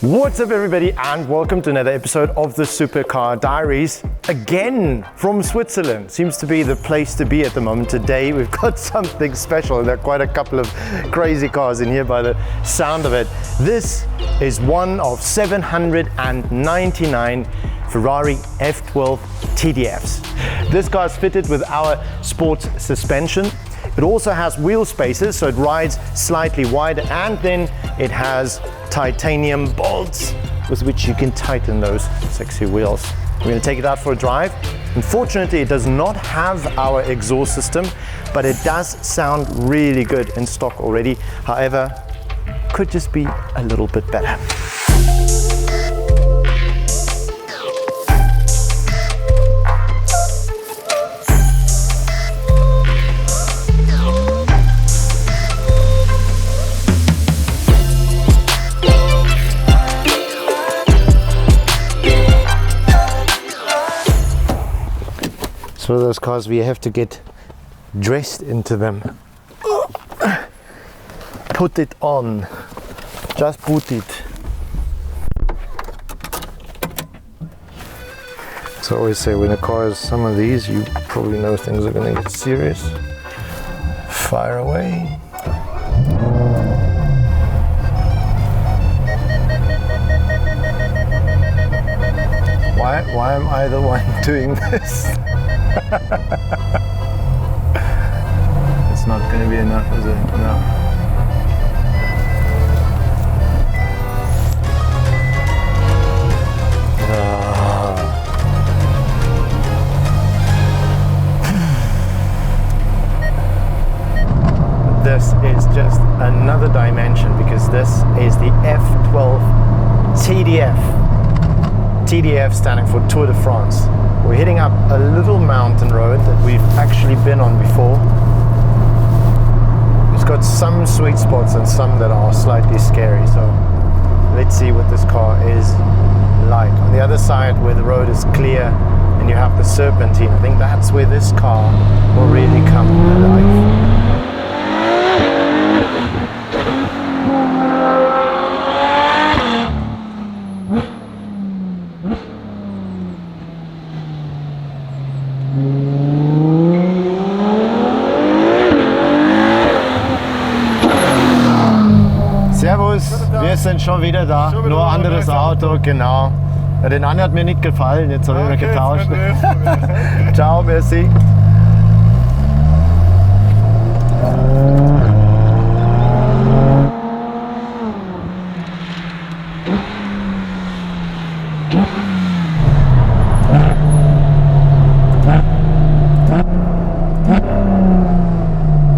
What's up everybody and welcome to another episode of the Supercar Diaries, again from Switzerland. Seems to be the place to be at the moment. Today we've got something special. There are quite a couple of crazy cars in here by the sound of it. This is one of 799 Ferrari F12 TDFs. This car is fitted with our sports suspension. It also has wheel spacers, so it rides slightly wider, and then it has titanium bolts with which you can tighten those sexy wheels. We're going to take it out for a drive. Unfortunately, it does not have our exhaust system, but it does sound really good in stock already. However, could just be a little bit better. So those cars, we have to get dressed into them. Put it on. Just put it. So I always say when a car has some of these, you probably know things are going to get serious. Fire away. Why am I the one doing this? It's not going to be enough, is it? No. This is just another dimension because this is the F12 TDF. TDF standing for Tour de France. We're hitting up a little mountain road that we've actually been on before. It's got some sweet spots and some that are slightly scary, so let's see what this car is like. On the other side where the road is clear and you have the serpentine, I think that's where this car will really come alive. Servus, wir sind schon wieder da, nur anderes Auto, genau. Ja, den anderen hat mir nicht gefallen, jetzt haben wir getauscht. Ciao, merci.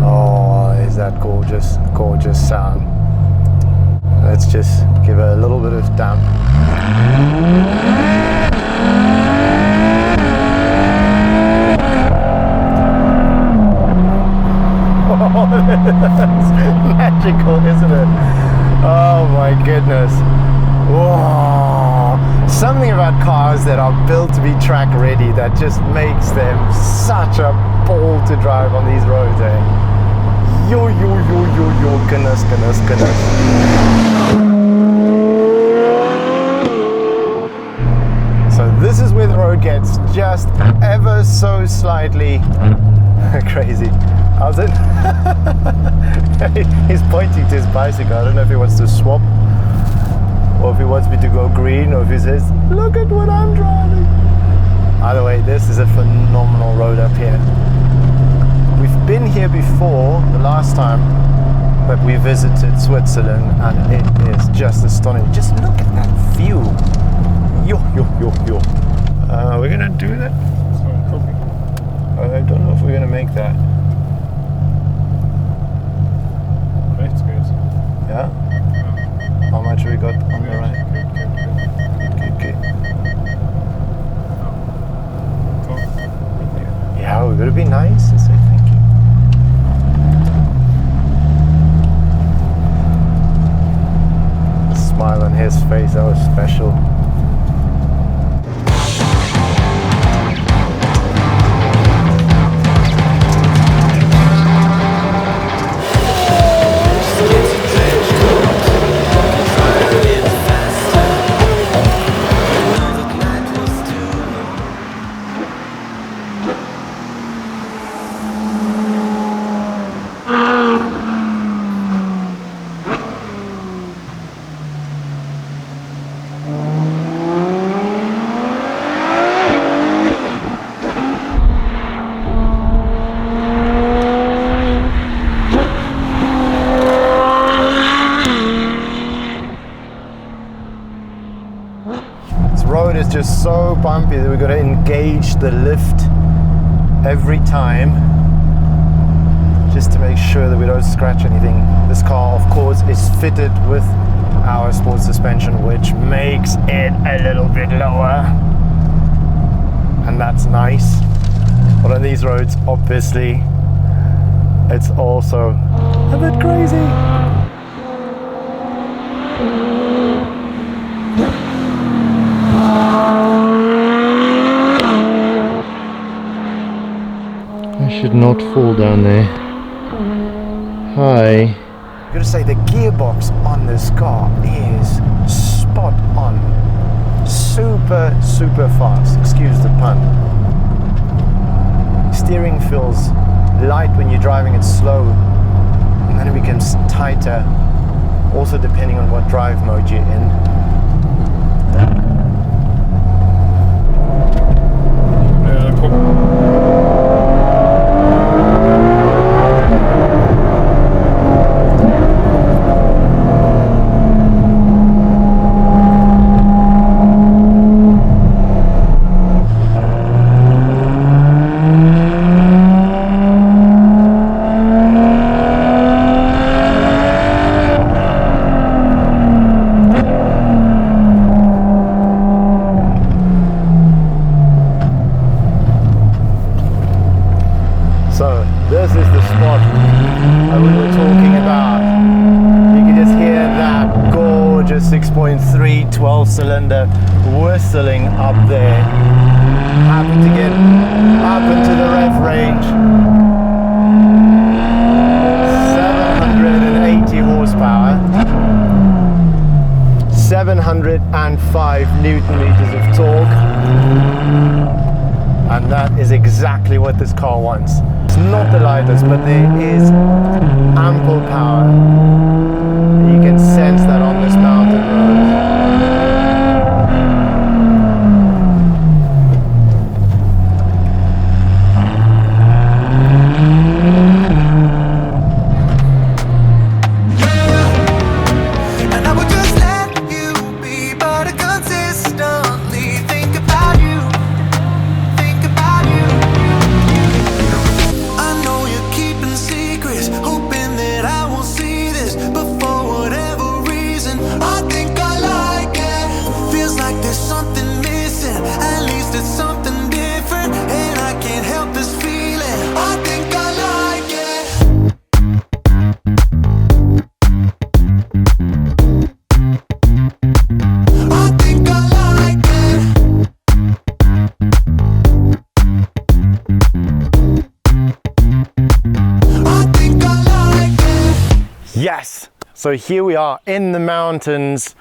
Oh, is that gorgeous, gorgeous sound. Let's just give it a little bit of damp. Oh, that's magical, isn't it? Oh my goodness. Whoa. Something about cars that are built to be track ready that just makes them such a ball to drive on these roads, eh? Yo, yo, yo, yo, yo, goodness, goodness, goodness. So this is where the road gets just ever so slightly crazy. How's it? He's pointing to his bicycle. I don't know if he wants to swap or if he wants me to go green or if he says, look at what I'm driving. Either way, this is a phenomenal road up here. We've been here before, the last time that we visited Switzerland, and it is just astonishing. Just look at that view. Yo, yo, yo, yo. We're gonna do that? I don't know if we're gonna make that. Rechts geht's. Yeah? How much we got on the right? Good. Yeah, we're gonna be nice and say thank you. The smile on his face, that was special. road is just so bumpy that we've got to engage the lift every time just to make sure that we don't scratch anything. This car, of course, is fitted with our sports suspension, which makes it a little bit lower, and that's nice. But on these roads, obviously, it's also a bit crazy. I should not fall down there. Hi. I'm gonna say the gearbox on this car is spot on. Super, super fast. Excuse the pun. Steering feels light when you're driving it slow, and then it becomes tighter, also depending on what drive mode you're in. Ja, guck. So this is the spot that we were talking about. You can just hear that gorgeous 6.3 12-cylinder whistling up there. Happy to get up into the rev range. 780 horsepower. 705 Newton meters of torque. And that is exactly what this car wants. It's not the lightest, but there is ample power. You can sense that on this mountain road. Yes, so here we are in the mountains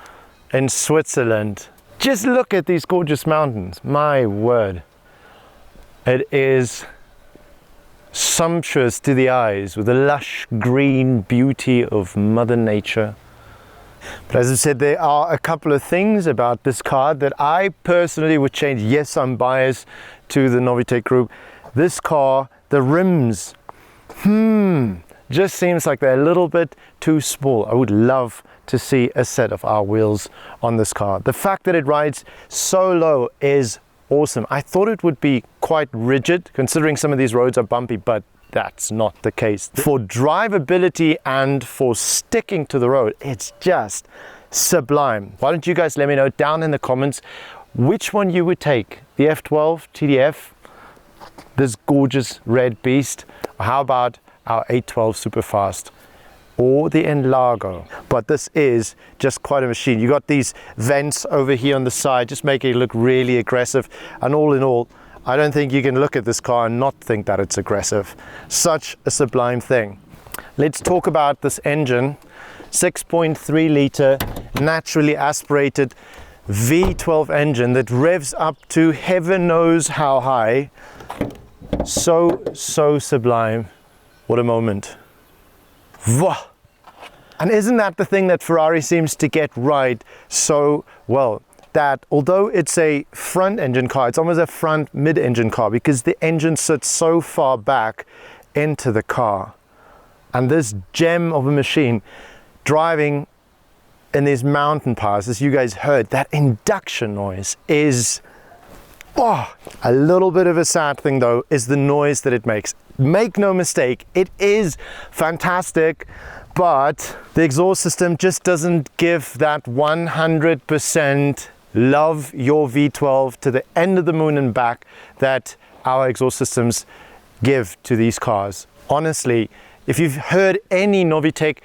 in Switzerland. Just look at these gorgeous mountains, my word. It is sumptuous to the eyes with the lush green beauty of Mother Nature. But as I said, there are a couple of things about this car that I personally would change. Yes, I'm biased to the Novitec group. This car, the rims, just seems like they're a little bit too small. I would love to see a set of our wheels on this car. The fact that it rides so low is awesome. I thought it would be quite rigid considering some of these roads are bumpy, but that's not the case. For drivability and for sticking to the road, it's just sublime. Why don't you guys let me know down in the comments which one you would take? The F12 TDF, this gorgeous red beast, or how about our 812 Superfast, or the Enlago? But this is just quite a machine. You got these vents over here on the side, just making it look really aggressive. And all in all, I don't think you can look at this car and not think that it's aggressive. Such a sublime thing. Let's talk about this engine. 6.3 litre naturally aspirated V12 engine that revs up to heaven knows how high. So sublime. What a moment. Whoa. And isn't that the thing that Ferrari seems to get right so well? That although it's a front engine car, it's almost a front mid-engine car because the engine sits so far back into the car. And this gem of a machine driving in these mountain passes, you guys heard that induction noise is a little bit of a sad thing though, is the noise that it makes. Make no mistake, it is fantastic, but the exhaust system just doesn't give that 100% love your V12 to the end of the moon and back that our exhaust systems give to these cars. Honestly, if you've heard any Novitec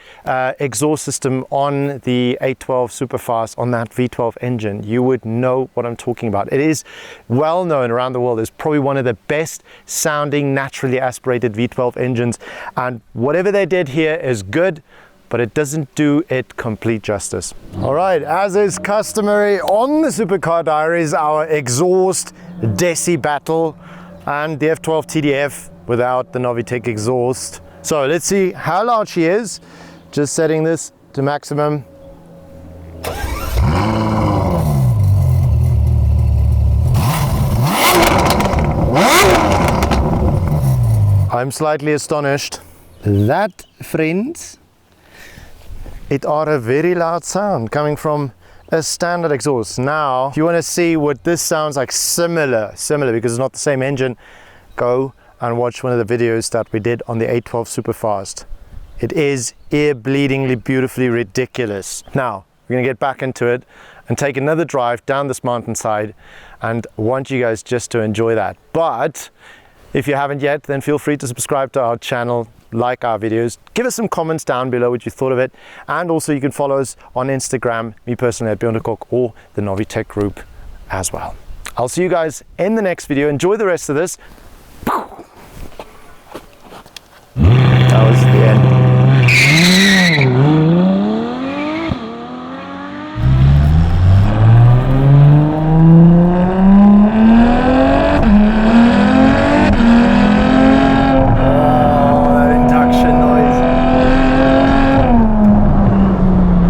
exhaust system on the 812 Superfast on that V12 engine, you would know what I'm talking about. It is well known around the world. It's probably one of the best sounding naturally aspirated V12 engines, and whatever they did here is good, but it doesn't do it complete justice. All right, as is customary on the Supercar Diaries, our exhaust desi battle and the F12 TDF without the Novitec exhaust. So let's see how loud she is. Just setting this to maximum. I'm slightly astonished. That, friends, it are a very loud sound coming from a standard exhaust. Now, if you want to see what this sounds like, similar because it's not the same engine, go and watch one of the videos that we did on the 812 Superfast. It is ear-bleedingly, beautifully ridiculous. Now, we're gonna get back into it and take another drive down this mountainside, and I want you guys just to enjoy that. But if you haven't yet, then feel free to subscribe to our channel, like our videos, give us some comments down below what you thought of it, and also you can follow us on Instagram, me personally at Bjorn de Kok, or the Novitec group as well. I'll see you guys in the next video. Enjoy the rest of this. That was the end. Oh, that induction noise.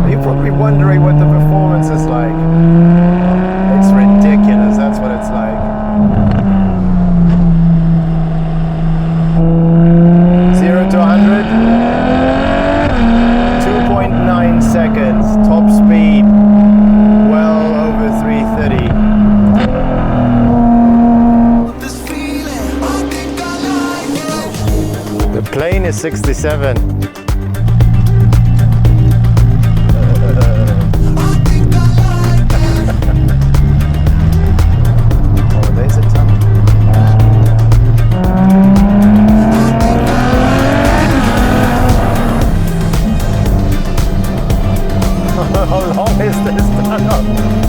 You're probably wondering what the performance is like. It's ridiculous, that's what it's like. 0 to 100, 2.9 seconds, top speed, well over 330. The plane is 67. Oh, there's a ton. How long is this tunnel?